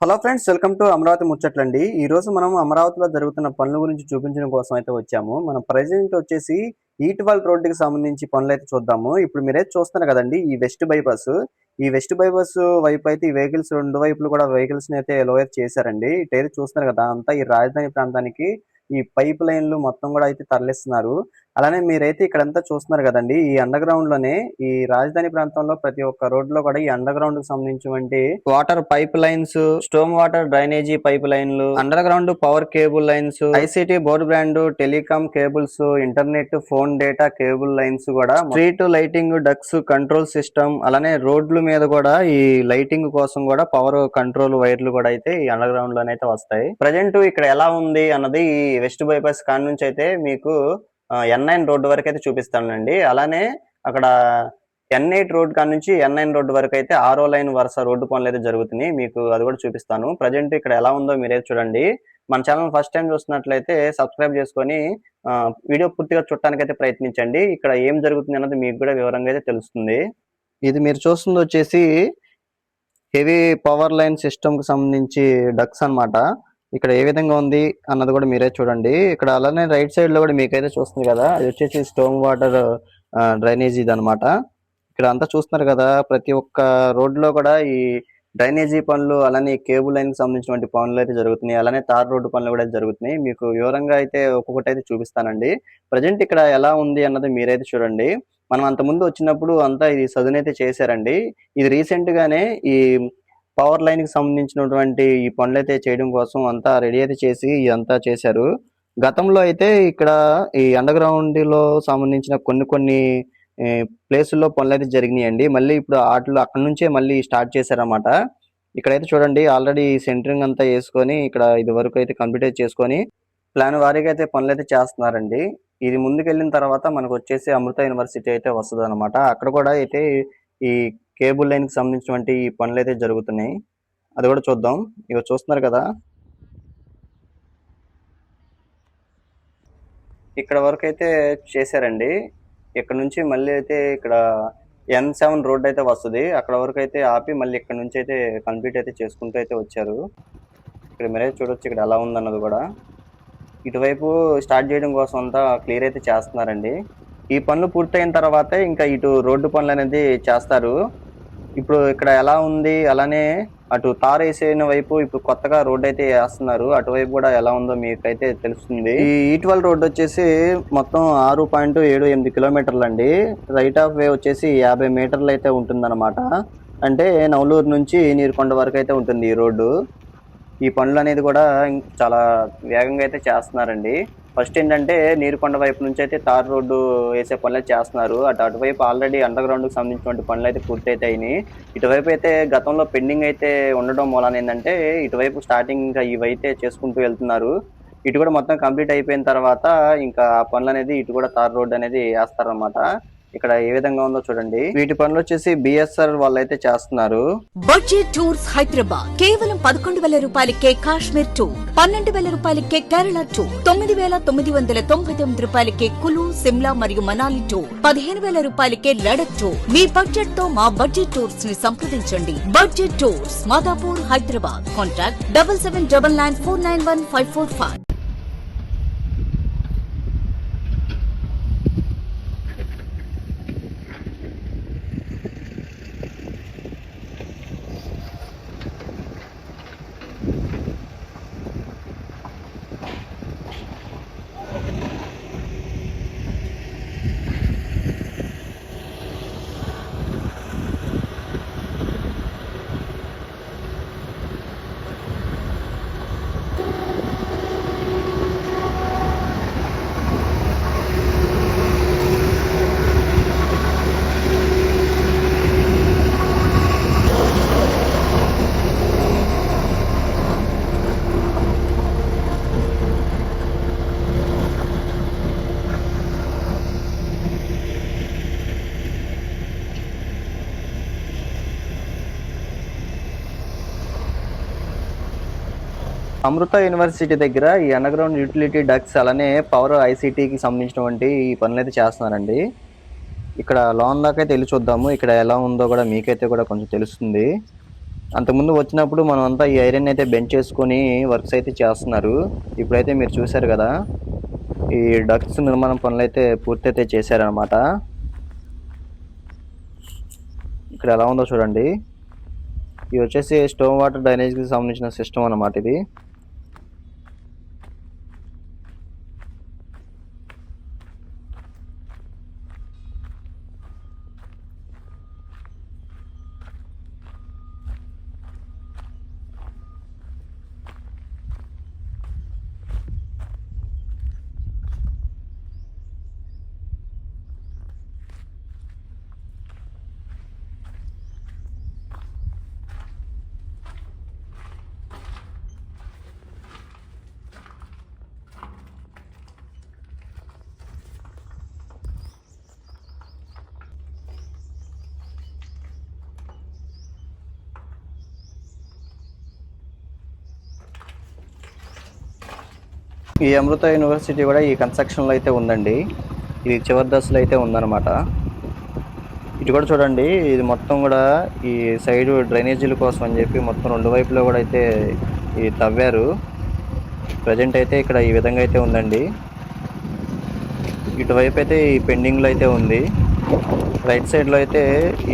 Hello friends, welcome to Amaravati ముచ్చట్లండి. ఈ రోజు మనం అమరావతిలో జరుగుతున్న పనుల గురించి చూపించడం కోసం అయితే వచ్చాము. మనం ప్రెజెంట్ వచ్చేసి ఈట్వల్ రోడ్డుకి సంబంధించి పనులు అయితే చూద్దాము. ఇప్పుడు మీరైతే చూస్తున్నారు కదండి, ఈ వెస్ట్ బైపాస్ వైపు అయితే ఈ వెహికల్స్ రెండు వైపులు కూడా వెహికల్స్ ని అయితే లోయర్ చేశారండి. ఇటైతే చూస్తున్నారు కదా, అంతా ఈ రాజధాని ప్రాంతానికి ఈ పైప్ లైన్లు మొత్తం కూడా అయితే తరలిస్తున్నారు. అలానే మీరైతే ఇక్కడంతా చూస్తున్నారు కదండి, ఈ అండర్ గ్రౌండ్ లోనే ఈ రాజధాని ప్రాంతంలో ప్రతి ఒక్క రోడ్ లో కూడా ఈ అండర్ గ్రౌండ్ కి సంబంధించినటువంటి water pipe lines, storm water drainage pipe లైన్లు, underground power cable lines, ICT board brand telecom cables, internet phone data cable lines కూడా, street lighting ducts control system, అలానే రోడ్ల మీద కూడా ఈ లైటింగ్ కోసం కూడా పవర్ కంట్రోల్ వైర్లు కూడా అయితే ఈ అండర్ గ్రౌండ్ లోనే అయితే వస్తాయి. ప్రజెంట్ ఇక్కడ ఎలా ఉంది అన్నది ఈ వెస్ట్ బైపాస్ కాడ నుంచి అయితే మీకు N9 రోడ్డు వరకు అయితే చూపిస్తానండి. అలానే అక్కడ N8 రోడ్ కాడ నుంచి N9 రోడ్డు వరకు అయితే 6వ లైన్ వరుస రోడ్డు పనులు అయితే జరుగుతున్నాయి. మీకు అది కూడా చూపిస్తాను. ప్రజెంట్ ఇక్కడ ఎలా ఉందో మీరైతే చూడండి. మన ఛానల్ ఫస్ట్ టైం చూస్తున్నట్లయితే సబ్స్క్రైబ్ చేసుకొని వీడియో పూర్తిగా చూడటానికి అయితే ప్రయత్నించండి. ఇక్కడ ఏం జరుగుతుంది అన్నది మీకు కూడా వివరంగా అయితే తెలుస్తుంది. ఇది మీరు చూస్తుంది వచ్చేసి హెవీ పవర్ లైన్ సిస్టమ్ కి సంబంధించి డక్స్ అన్నమాట. ఇక్కడ ఏ విధంగా ఉంది అన్నది కూడా మీరే చూడండి. ఇక్కడ అలానే రైట్ సైడ్ లో కూడా మీకైతే చూస్తుంది కదా, అది వచ్చేసి స్టోమ్ వాటర్ డ్రైనేజీ ఇది అనమాట. ఇక్కడ అంతా చూస్తున్నారు కదా, ప్రతి ఒక్క రోడ్ లో కూడా ఈ డ్రైనేజీ పనులు, అలానే కేబుల్ లైన్ కి సంబంధించినటువంటి పనులు అయితే జరుగుతున్నాయి. అలానే తార్ రోడ్డు పనులు కూడా జరుగుతున్నాయి. మీకు వివరంగా అయితే ఒక్కొక్కటి అయితే చూపిస్తానండి. ప్రజెంట్ ఇక్కడ ఎలా ఉంది అన్నది మీరైతే చూడండి. మనం అంత ముందు వచ్చినప్పుడు అంతా ఇది సదునైతే చేశారండి. ఇది రీసెంట్ గానే ఈ పవర్ లైన్ కి సంబంధించినటువంటి ఈ పనులు అయితే చేయడం కోసం అంతా రెడీ అయితే చేసి ఇదంతా చేశారు. గతంలో అయితే ఇక్కడ ఈ అండర్ గ్రౌండ్ లో సంబంధించిన కొన్ని ప్లేసుల్లో పనులు అయితే జరిగినాయండి. మళ్ళీ ఇప్పుడు వాటిలో అక్కడ నుంచే మళ్ళీ స్టార్ట్ చేశారన్నమాట. ఇక్కడైతే చూడండి, ఆల్రెడీ సెంటరింగ్ అంతా వేసుకొని ఇక్కడ ఇది వరకు అయితే కంప్లీట్ చేసుకొని ప్లాన్ వారీగా అయితే పనులు అయితే చేస్తున్నారండి. ఇది ముందుకెళ్ళిన తర్వాత మనకు వచ్చేసి అమృత యూనివర్సిటీ అయితే వస్తుంది అనమాట. అక్కడ కూడా అయితే ఈ కేబుల్ లైన్ కి సంబంధించినటువంటి ఈ పనులు అయితే జరుగుతున్నాయి. అది కూడా చూద్దాం. ఇక చూస్తున్నారు కదా, ఇక్కడ వరకు అయితే చేశారండి. ఇక్కడ నుంచి మళ్ళీ అయితే ఇక్కడ N7 రోడ్ అయితే వస్తుంది. అక్కడ వరకు అయితే ఆపి మళ్ళీ ఇక్కడ నుంచి అయితే కంప్లీట్ అయితే చేసుకుంటూ అయితే వచ్చారు. ఇక్కడ మీరైతే చూడొచ్చు ఇక్కడ ఎలా ఉందన్నది కూడా. ఇటువైపు స్టార్ట్ చేయడం కోసం అంతా క్లియర్ అయితే చేస్తున్నారండి. ఈ పనులు పూర్తయిన తర్వాత ఇంకా ఇటు రోడ్డు పనులు అనేది చేస్తారు. ఇప్పుడు ఇక్కడ ఎలా ఉంది, అలానే అటు తార్ వేసిన వైపు ఇప్పుడు కొత్తగా రోడ్ అయితే వేస్తున్నారు. అటువైపు కూడా ఎలా ఉందో మీకైతే తెలుస్తుంది. ఈ ఈట్వల్ రోడ్ వచ్చేసి మొత్తం 6.78 కిలోమీటర్లు అండి. రైట్ ఆఫ్ వే వచ్చేసి 50 మీటర్లు అయితే ఉంటుందన్నమాట. అంటే నవలూరు నుంచి నీరుకొండ వరకు అయితే ఉంటుంది ఈ రోడ్డు. ఈ పనులు అనేది కూడా చాలా వేగంగా అయితే చేస్తున్నారండి. ఫస్ట్ ఏంటంటే నీరుకొండ వైపు నుంచి అయితే తార్ రోడ్డు వేసే పనులు చేస్తున్నారు. అటువైపు ఆల్రెడీ అండర్ గ్రౌండ్ కి సంబంధించినటువంటి పనులు అయితే పూర్తి అయితే అయినాయి. ఇటువైపు అయితే గతంలో పెండింగ్ అయితే ఉండడం మూలాన ఏంటంటే ఇటువైపు స్టార్టింగ్ ఇంకా ఇవైతే చేసుకుంటూ వెళ్తున్నారు. ఇటు కూడా మొత్తం కంప్లీట్ అయిపోయిన తర్వాత ఇంకా పనులు అనేది ఇటు కూడా తార్ రోడ్ అనేది వేస్తారన్నమాట. ఇక్కడ ఏ విధంగా ఉందో చూడండి. వీటి పనులు వచ్చేసి BSR వాళ్ళు అయితే చేస్తున్నారు. బడ్జెట్ టూర్స్ హైదరాబాద్ కేవలం 11,000 రూపాయలకే కాశ్మీర్ టూర్, 12,000 రూపాయలకే కేరళ టూర్, 9,999 రూపాయలకే కులు, సిమ్లా మరియు మనాలి టూర్, 15,000 రూపాయలకే లడక్ టూర్. మీ బడ్జెట్ తో మా బడ్జెట్ టూర్స్ ని సంప్రదించండి. Budget tours Madhapur Hyderabad. Contact 7799491545. అమృత యూనివర్సిటీ దగ్గర ఈ అండర్ గ్రౌండ్ యూటిలిటీ డక్స్, అలానే పవర్ ఐసిటీకి సంబంధించినటువంటి ఈ పనులు అయితే చేస్తున్నారండి. ఇక్కడ లోన్ దాకా అయితే వెళ్ళి చూద్దాము. ఇక్కడ ఎలా ఉందో కూడా మీకైతే కూడా కొంచెం తెలుస్తుంది. అంతకుముందు వచ్చినప్పుడు మనం అంతా ఈ ఐరన్ అయితే బెంచ్ చేసుకొని వర్క్స్ అయితే చేస్తున్నారు. ఇప్పుడైతే మీరు చూశారు కదా, ఈ డక్ట్స్ నిర్మాణం పనులు అయితే పూర్తి అయితే చేశారనమాట. ఇక్కడ ఎలా ఉందో చూడండి. ఇది వచ్చేసి స్టోమ్ వాటర్ డ్రైనేజ్కి సంబంధించిన సిస్టమ్ అన్నమాట ఇది. ఈ అమృత యూనివర్సిటీ కూడా ఈ కన్స్ట్రక్షన్లో అయితే ఉందండి. ఇది చివరి దశలో అయితే ఉందన్నమాట. ఇటు కూడా చూడండి, ఇది మొత్తం కూడా ఈ సైడ్ డ్రైనేజీల కోసం అని చెప్పి మొత్తం రెండు వైపులో కూడా అయితే ఇది తవ్వారు. ప్రజెంట్ అయితే ఇక్కడ ఈ విధంగా అయితే ఉందండి. ఇటువైపు అయితే ఈ పెండింగ్లో అయితే ఉంది. రైట్ సైడ్లో అయితే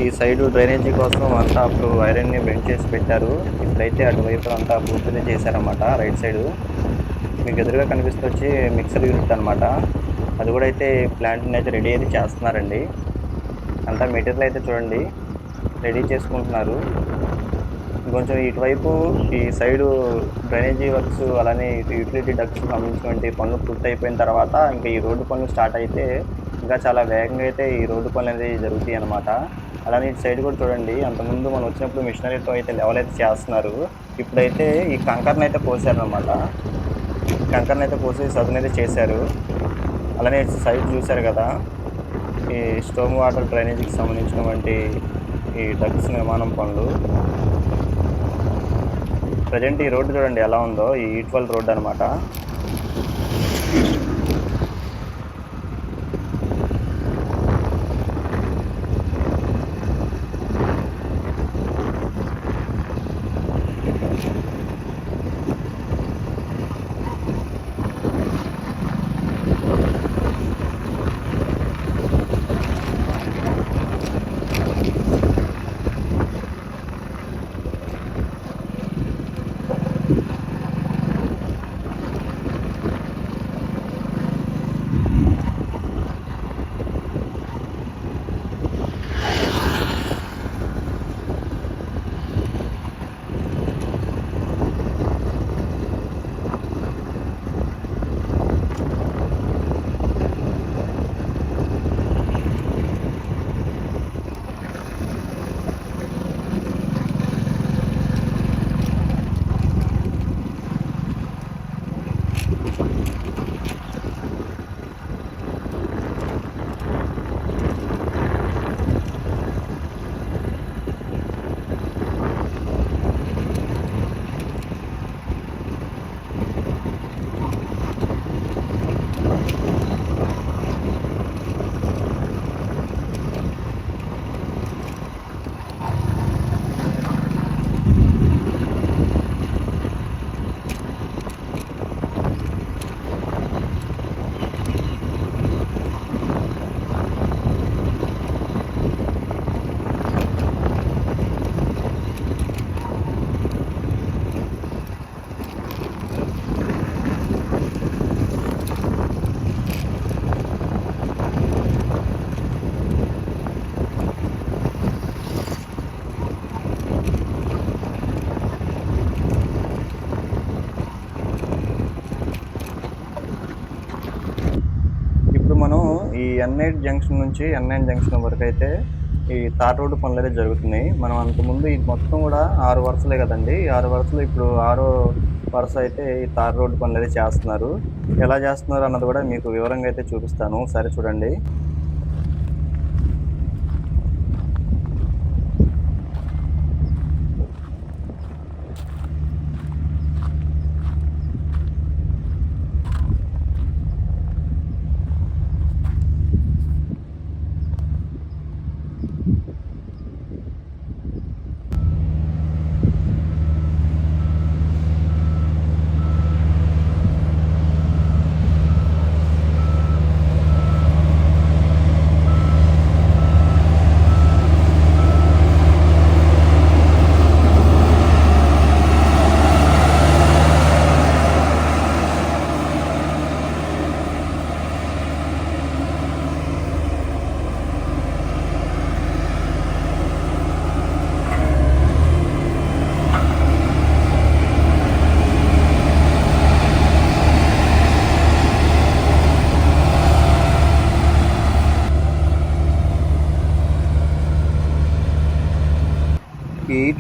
ఈ సైడ్ డ్రైనేజీ కోసం అంతా అప్పుడు ఐరన్ని బెండ్ చేసి పెట్టారు. ఇప్పుడైతే అటువైపు అంతా పూర్తిగా చేశారన్నమాట. రైట్ సైడు మీకు ఎదురుగా కనిపిస్తూ వచ్చి మిక్సర్ యూనిట్ అనమాట. అది కూడా అయితే ప్లాంట్ని అయితే రెడీ అయితే చేస్తున్నారండి. అంతా మెటీరియల్ అయితే చూడండి రెడీ చేసుకుంటున్నారు. కొంచెం ఇటువైపు ఈ సైడు డ్రైనేజీ వర్క్స్ అలానే యూటిలిటీ డక్ట్స్ సంబంధించినటువంటి పనులు పూర్తి అయిపోయిన తర్వాత ఇంకా ఈ రోడ్డు పనులు స్టార్ట్ అయితే ఇంకా చాలా వేగంగా అయితే ఈ రోడ్డు పనులు అనేది జరుగుతాయి అన్నమాట. అలానే ఇటు సైడ్ కూడా చూడండి, అంతకుముందు మనం వచ్చినప్పుడు మిషనరీతో అయితే లెవెల్ అయితే చేస్తున్నారు. ఇప్పుడైతే ఈ కంకర్ని అయితే పోసారనమాట. కంకర్ని అయితే పోసి సదును అయితే చేశారు. అలానే సైడ్ చూశారు కదా, ఈ స్టోమ్ వాటర్ డ్రైనేజీకి సంబంధించినటువంటి ఈ డక్ట్స్ నిర్మాణం పనులు. ప్రజెంట్ ఈ రోడ్డు చూడండి ఎలా ఉందో, ఈ ఈట్వల్ రోడ్డు అనమాట. ఈ N8 జంక్షన్ నుంచి N9 జంక్షన్ వరకు అయితే ఈ తార్ రోడ్డు పనులు అయితే జరుగుతున్నాయి. మనం అంతకుముందు ఇది మొత్తం కూడా 6 వరుసలే కదండి. ఈ 6 వరుసలు ఇప్పుడు 6వ వరుస అయితే ఈ తార్ రోడ్డు పనులు అయితే చేస్తున్నారు. ఎలా చేస్తున్నారు అన్నది కూడా మీకు వివరంగా అయితే చూపిస్తాను, ఒకసారి చూడండి.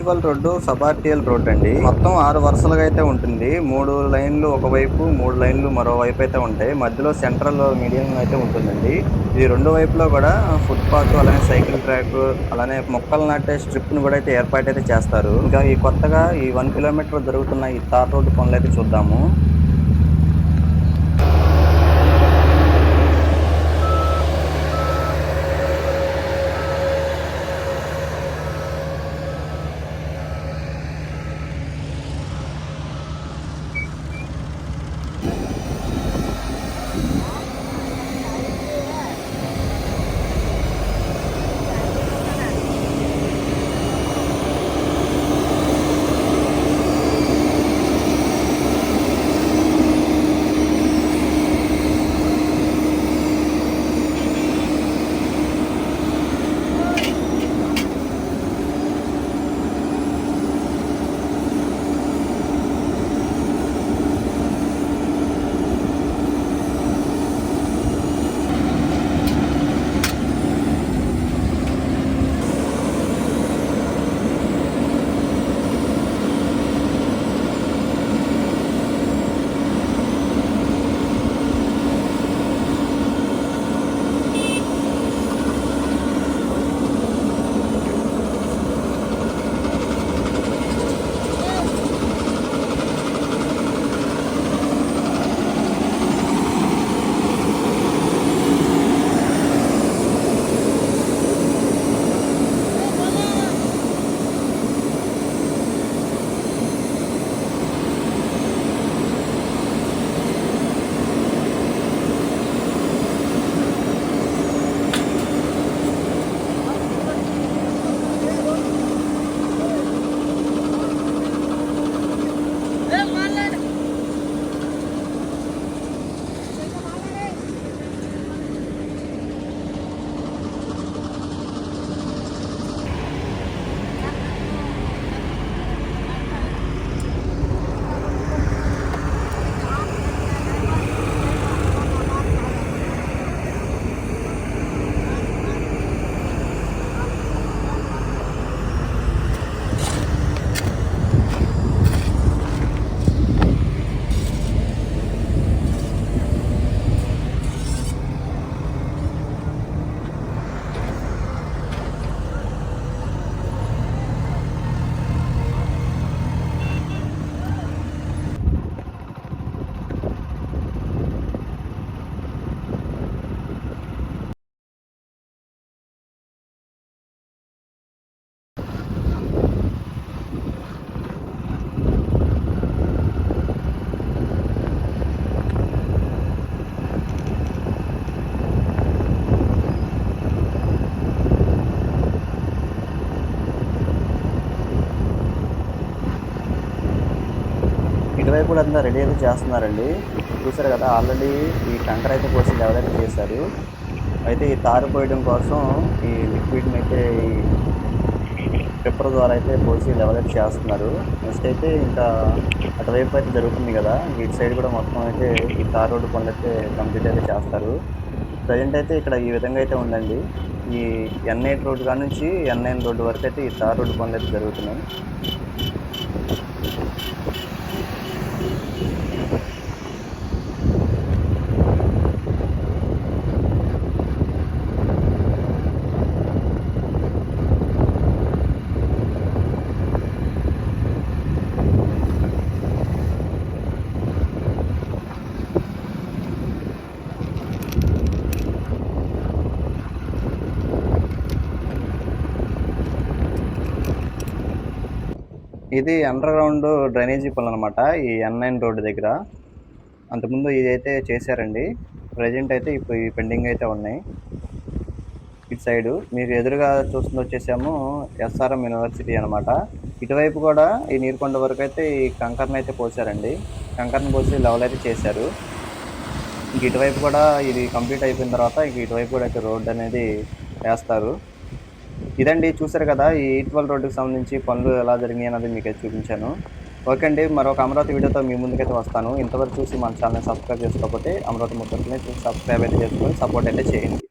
ఈట్వల్ రోడ్డు సబార్టియల్ రోడ్ అండి. మొత్తం 6 వరుసలుగా అయితే ఉంటుంది. 3 లైన్లు ఒకవైపు, 3 లైన్లు మరోవైపు అయితే ఉంటాయి. మధ్యలో సెంట్రల్ మీడియం అయితే ఉంటుందండి. ఇది 2 వైపులో కూడా ఫుట్పాత్, అలానే సైకిల్ ట్రాక్, అలానే మొక్కలు నాటే స్ట్రిప్ ను కూడా అయితే ఏర్పాటైతే చేస్తారు. ఇంకా ఈ కొత్తగా ఈ 1 కిలోమీటర్ జరుగుతున్న ఈ తార్ రోడ్డు పనులైతే చూద్దాము. ఇటువైపు కూడా అంతా రెడీ అయితే చేస్తున్నారండి. చూసారు కదా, ఆల్రెడీ ఈ కంకర అయితే పోసి లెవెల్ అయితే చేశారు. అయితే ఈ తారు పోయడం కోసం ఈ లిక్విడ్ని అయితే ఈ ట్రిప్పర్ ద్వారా అయితే పోసి లెవెల్ అయితే చేస్తున్నారు. నెక్స్ట్ అయితే ఇంకా అటువైపు అయితే జరుగుతుంది కదా, ఇటు సైడ్ కూడా మొత్తం అయితే ఈ తార్ రోడ్డు పనులు అయితే కంప్లీట్ అయితే చేస్తారు. ప్రజెంట్ అయితే ఇక్కడ ఈ విధంగా అయితే ఉందండి. ఈ N8 రోడ్డు కాడ నుంచి N9 రోడ్డు వరకు అయితే ఈ తార్ రోడ్డు పనులు అయితే జరుగుతున్నాయి. ఇది అండర్ గ్రౌండ్ డ్రైనేజీ పనులు అనమాట, ఈ N9 రోడ్డు దగ్గర. అంతకుముందు ఇదైతే చేశారండి. ప్రజెంట్ అయితే ఇప్పుడు ఈ పెండింగ్ అయితే ఉన్నాయి. ఇటు సైడు మీరు ఎదురుగా చూస్తుంది వచ్చేసాము SRM యూనివర్సిటీ అనమాట. ఇటువైపు కూడా ఈ నీరుకొండ వరకు అయితే ఈ కంకర్ని అయితే పోసారండి. కంకర్ని పోసి లెవెల్ అయితే చేశారు. ఇంక ఇటువైపు కూడా ఇది కంప్లీట్ అయిపోయిన తర్వాత ఇంక ఇటువైపు కూడా అయితే రోడ్డు అనేది వేస్తారు. ఇదండి, చూసారు కదా ఈ ఈట్వల్ రోడ్డుకి సంబంధించి పనులు ఎలా జరిగినాయి అన్నది మీకు చూపించాను. ఓకే అండి, మరొక అమరావతి వీడియోతో మీ ముందుకైతే వస్తాను. ఇంతవరకు చూసి మన ఛానల్ సబ్స్క్రైబ్ చేసుకోకపోతే అమరావతి ముచ్చట్లని సబ్స్క్రైబ్ అయితే చేసుకొని సపోర్ట్ అయితే చేయండి.